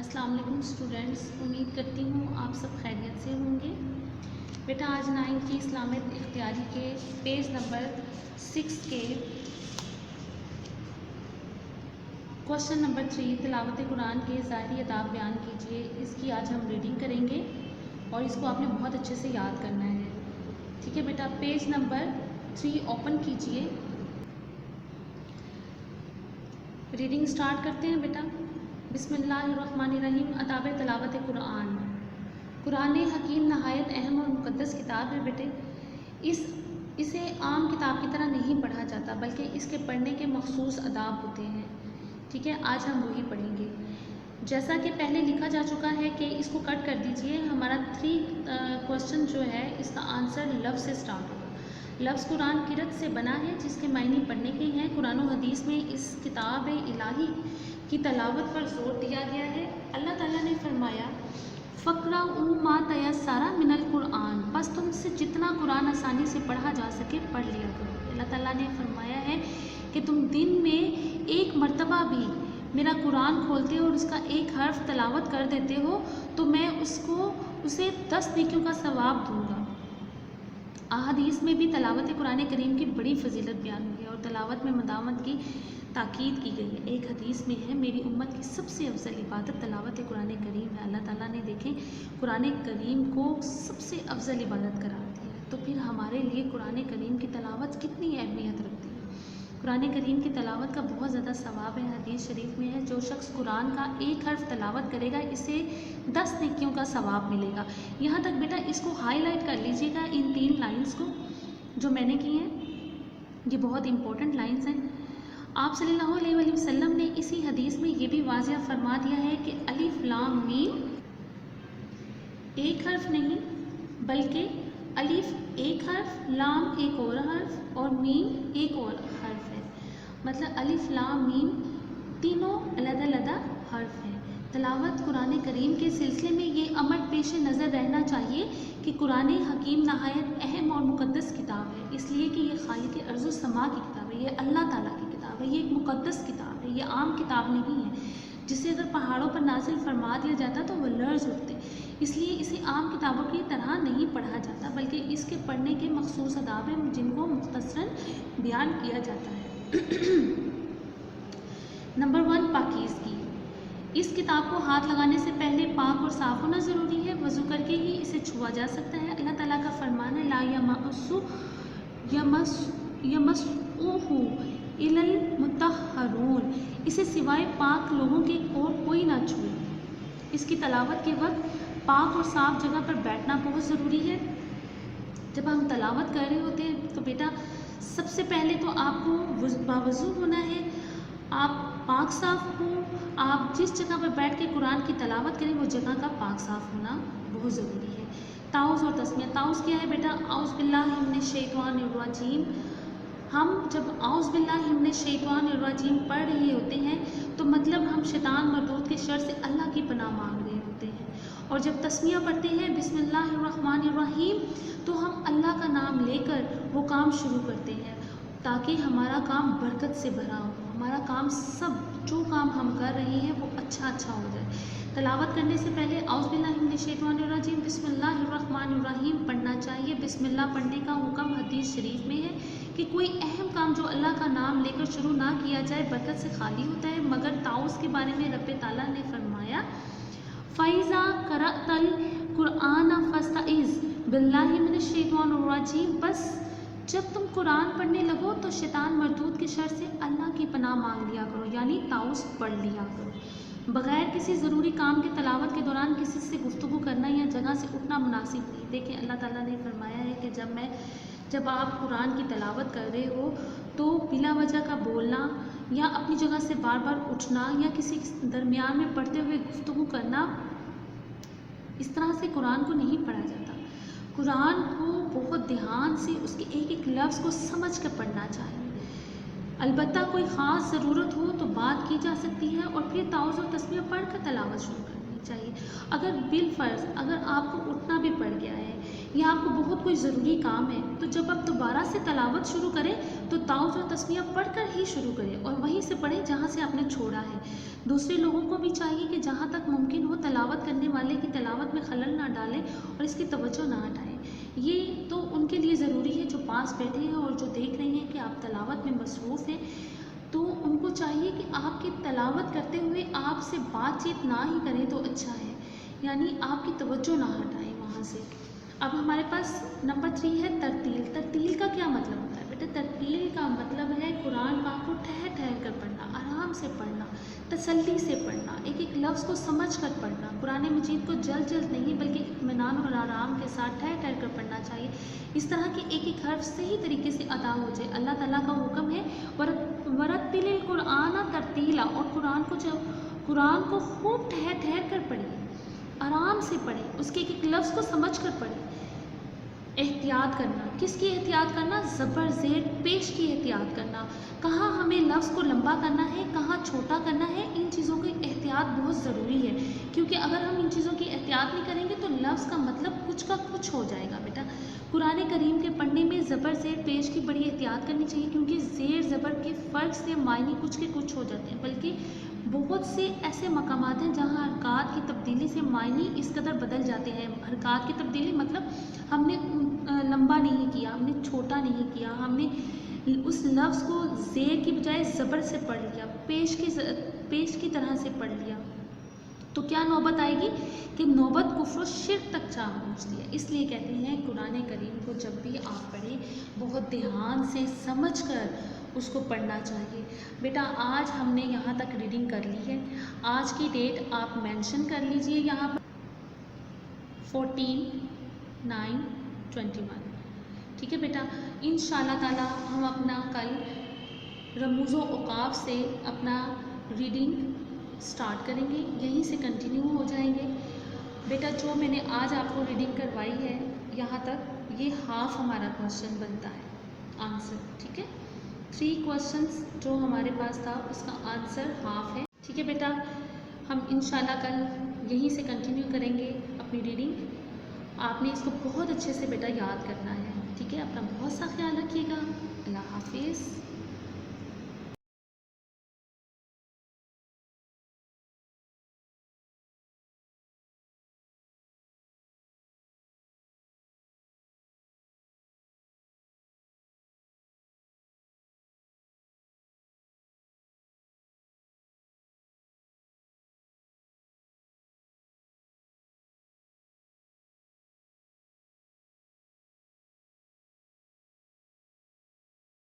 السلام علیکم اسٹوڈینٹس، امید کرتی ہوں آپ سب خیریت سے ہوں گے۔ بیٹا آج 9 کی اسلامیت اختیاری کے پیج نمبر 6 کے کوشچن نمبر 3 تلاوت قرآن کے ظاہری آداب بیان کیجیے، اس کی آج ہم ریڈنگ کریں گے اور اس کو آپ نے بہت اچھے سے یاد کرنا ہے۔ ٹھیک ہے بیٹا، پیج نمبر 3 اوپن کیجیے، ریڈنگ سٹارٹ کرتے ہیں بیٹا۔ بسم اللہ الرحمن الرحیم۔ آداب تلاوت قرآن۔ قرآن حکیم نہایت اہم اور مقدس کتاب ہے بیٹے، اسے عام کتاب کی طرح نہیں پڑھا جاتا بلکہ اس کے پڑھنے کے مخصوص آداب ہوتے ہیں۔ ٹھیک ہے، آج ہم وہی پڑھیں گے۔ جیسا کہ پہلے لکھا جا چکا ہے کہ اس کو کٹ کر دیجئے، ہمارا 3 کوشچن جو ہے اس کا آنسر لفظ سے سٹارٹ ہوگا۔ لفظ قرآن قرأت سے بنا ہے جس کے معنی پڑھنے کے ہیں۔ قرآن و حدیث میں اس کتاب الہی کی تلاوت پر زور دیا گیا ہے۔ اللہ تعالیٰ نے فرمایا فَاقْرَؤُوا مَا تَيَسَّرَ مِنَ الْقُرْآنِ، بس تم سے جتنا قرآن آسانی سے پڑھا جا سکے پڑھ لیا کرو۔ اللہ تعالیٰ نے فرمایا ہے کہ تم دن میں ایک مرتبہ بھی میرا قرآن کھولتے ہو اور اس کا ایک حرف تلاوت کر دیتے ہو تو میں اسے 10 نیکیوں کا ثواب دوں گا۔ احادیث میں بھی تلاوت قرآن کریم کی بڑی فضیلت بیان ہوئی ہے اور تلاوت میں مداومت کی تاکید کی گئی ہے۔ ایک حدیث میں ہے میری امت کی سب سے افضل عبادت تلاوت قرآن کریم ہے۔ اللہ تعالیٰ نے دیکھیں قرآن کریم کو سب سے افضل عبادت قرار دیا ہے، تو پھر ہمارے لیے قرآن کریم کی تلاوت کتنی اہمیت رکھتی ہے۔ قرآن کریم کی تلاوت کا بہت زیادہ ثواب ہے۔ حدیث شریف میں ہے جو شخص قرآن کا ایک حرف تلاوت کرے گا اسے 10 نیکیوں کا ثواب ملے گا۔ یہاں تک بیٹا اس کو ہائی لائٹ کر لیجئے گا، ان 3 لائنز کو جو میں نے کی ہیں، یہ بہت امپورٹنٹ لائنز ہیں۔ آپ صلی اللہ علیہ وسلم نے اسی حدیث میں یہ بھی واضح فرما دیا ہے کہ الف لام میم ایک حرف نہیں بلکہ الف ایک حرف، لام ایک اور حرف اور میم ایک اور حرف ہے۔ مطلب الف لام میم تینوں علیحدہ علیحدہ حرف ہیں۔ تلاوت قرآن کریم کے سلسلے میں یہ امر پیش نظر رہنا چاہیے کہ قرآن حکیم نہایت اہم اور مقدس کتاب ہے، اس لیے کہ یہ خالق ارض و سما کی کتاب ہے، یہ اللہ تعالیٰ کی کتاب ہے، یہ ایک مقدس کتاب ہے، یہ عام کتاب نہیں ہے جسے اگر پہاڑوں پر نازل فرما دیا جاتا تو وہ لرز اٹھتے۔ اس لیے اسے عام کتابوں کی طرح نہیں پڑھا جاتا بلکہ اس کے پڑھنے کے مخصوص آداب ہیں جن کو مختصراً بیان کیا جاتا ہے۔ نمبر 1 پاکیزگی۔ اس کتاب کو ہاتھ لگانے سے پہلے پاک اور صاف ہونا ضروری ہے، وضو کر کے ہی اسے چھوا جا سکتا ہے۔ اللہ تعالیٰ کا فرمان ہے لا یمسّہ الا المطہرون، اسے سوائے پاک لوگوں کے اور کوئی نہ چھوئے۔ اس کی تلاوت کے وقت پاک اور صاف جگہ پر بیٹھنا بہت ضروری ہے۔ جب ہم تلاوت کر رہے ہوتے ہیں تو بیٹا سب سے پہلے تو آپ کو باوضو ہونا ہے، آپ پاک صاف ہوں، آپ جس جگہ پر بیٹھ کے قرآن کی تلاوت کریں وہ جگہ کا پاک صاف ہونا بہت ضروری ہے۔ تعوذ اور تسمیہ۔ تعوذ کیا ہے بیٹا؟ اعوذ باللہ من الشیطان الرجیم۔ ہم جب اعوذ باللہ من الشیطان الرجیم پڑھ رہے ہوتے ہیں تو مطلب ہم شیطان مردود کے شر سے اللہ کی پناہ مانگ رہے ہوتے ہیں، اور جب تسمیہ پڑھتے ہیں بسم اللہ الرحمن الرحیم تو ہم اللہ کا نام لے کر وہ کام شروع کرتے ہیں تاکہ ہمارا کام برکت سے بھرا ہو، ہمارا کام سب جو کام ہم کر رہے ہیں وہ اچھا ہو جائے۔ تلاوت کرنے سے پہلے اعوذ باللہ من الشیطان الرجیم بسم اللہ الرحمن الرحیم پڑھنا چاہیے۔ بسم اللہ پڑھنے کا حکم حدیث شریف میں ہے کہ کوئی اہم کام جو اللہ کا نام لے کر شروع نہ کیا جائے برکت سے خالی ہوتا ہے، مگر تعوذ کے بارے میں رب تعالیٰ نے فرمایا فَإِذَا قَرَأْتَ الْقُرْآنَ فَاسْتَعِذْ بِاللَّهِ مِنَ الشَّيْطَانِ الرَّجِيمِ، بس جب تم قرآن پڑھنے لگو تو شیطان مردود کے شر سے اللہ کی پناہ مانگ لیا کرو، یعنی تعوذ پڑھ لیا کرو۔ بغیر کسی ضروری کام کے تلاوت کے دوران کسی سے گفتگو کرنا یا جگہ سے اٹھنا مناسب نہیں۔ دیکھیں اللہ تعالیٰ نے فرمایا ہے کہ جب آپ قرآن کی تلاوت کر رہے ہو تو بلا وجہ کا بولنا یا اپنی جگہ سے بار بار اٹھنا یا کسی درمیان میں پڑھتے ہوئے گفتگو کرنا، اس طرح سے قرآن کو نہیں پڑھا جاتا۔ قرآن کو بہت دھیان سے اس کے ایک ایک لفظ کو سمجھ کر پڑھنا چاہیے۔ البتہ کوئی خاص ضرورت ہو تو بات کی جا سکتی ہے اور پھر تعوذ و تسمیہ پڑھ کر تلاوت شروع کرنی۔ چاہیے. اگر بالفرض اگر آپ کو اٹھنا بھی پڑ گیا ہے یا آپ کو بہت کوئی ضروری کام ہے تو جب آپ دوبارہ سے تلاوت شروع کریں تو تعوذ اور تسمیہ پڑھ کر ہی شروع کریں اور وہیں سے پڑھیں جہاں سے آپ نے چھوڑا ہے. دوسرے لوگوں کو بھی چاہیے کہ جہاں تک ممکن ہو تلاوت کرنے والے کی تلاوت میں خلل نہ ڈالیں اور اس کی توجہ نہ ہٹائیں. یہ تو ان کے لیے ضروری ہے جو پاس بیٹھے ہیں اور جو دیکھ رہے ہیں کہ آپ تلاوت میں مصروف ہیں، تو ان کو چاہیے کہ آپ کی تلاوت کرتے ہوئے آپ سے بات چیت نہ ہی کریں تو اچھا ہے، یعنی آپ کی توجہ نہ ہٹائیں وہاں سے. اب ہمارے پاس نمبر 3 ہے ترتیل. ترتیل کا کیا مطلب ہوتا ہے بیٹا؟ ترتیل کا مطلب ہے قرآن پاک کو ٹھہر ٹھہر کر پڑھنا، آرام سے پڑھنا، تسلی سے پڑھنا، ایک ایک لفظ کو سمجھ کر پڑھنا. قرآن مجید کو جلد جلد نہیں بلکہ اطمینان اور آرام کے ساتھ ٹھہر ٹھہر کر پڑھنا چاہیے، اس طرح کہ ایک ایک حرف صحیح طریقے سے ادا ہو جائے. اللہ تعالیٰ کا حکم ہے ورتل القرآن ترتیلا، اور قرآن کو خوب ٹھہر ٹھہر کر پڑھیں، آرام سے پڑھیں، اس کے ایک ایک لفظ کو سمجھ کر پڑھیں. احتیاط کرنا، کس کی احتیاط کرنا؟ زبر زیر پیش کی احتیاط کرنا. کہاں ہمیں لفظ کو لمبا کرنا ہے، کہاں چھوٹا کرنا ہے، ان چیزوں کی احتیاط بہت ضروری ہے، کیونکہ اگر ہم ان چیزوں کی احتیاط نہیں کریں گے تو لفظ کا مطلب کچھ کا کچھ ہو جائے گا بیٹا. قرآن کریم کے پڑھنے میں زبر زیر پیش کی بڑی احتیاط کرنی چاہیے، کیونکہ زیر زبر کے فرق سے معنی کچھ کے کچھ ہو جاتے ہیں، بلکہ بہت سے ایسے مقامات ہیں جہاں حرکات کی تبدیلی سے معنی اس قدر بدل جاتے ہیں. حرکات کی تبدیلی مطلب ہم نے لمبا نہیں کیا، ہم نے چھوٹا نہیں کیا، ہم نے اس لفظ کو زیر کی بجائے زبر سے پڑھ لیا، پیش کی طرح سے پڑھ لیا، تو کیا نوبت آئے گی کہ نوبت کفر و شرک تک جا پہنچتی ہے. اس لیے کہتے ہیں قرآن کریم کو جب بھی آپ پڑھیں بہت دھیان سے سمجھ کر اس کو پڑھنا چاہیے. بیٹا آج ہم نے یہاں تک ریڈنگ کر لی ہے. آج کی ڈیٹ آپ مینشن کر لیجئے یہاں پر 14/9/21. ٹھیک ہے بیٹا، انشاءاللہ تعالی ہم اپنا کل رموز و اوقاف سے اپنا ریڈنگ سٹارٹ کریں گے، یہیں سے کنٹینیو ہو جائیں گے. بیٹا جو میں نے آج آپ کو ریڈنگ کروائی ہے یہاں تک، یہ ہاف ہمارا کوشچن بنتا ہے آنسر. ٹھیک ہے، 3 کوشچنس جو ہمارے پاس تھا اس کا آنسر ہاف ہے. ٹھیک ہے بیٹا، ہم انشاءاللہ کل یہیں سے کنٹینیو کریں گے اپنی ریڈنگ. آپ نے اس کو بہت اچھے سے بیٹا یاد کرنا ہے. ٹھیک ہے، اپنا بہت سا خیال رکھیے گا. اللہ حافظ.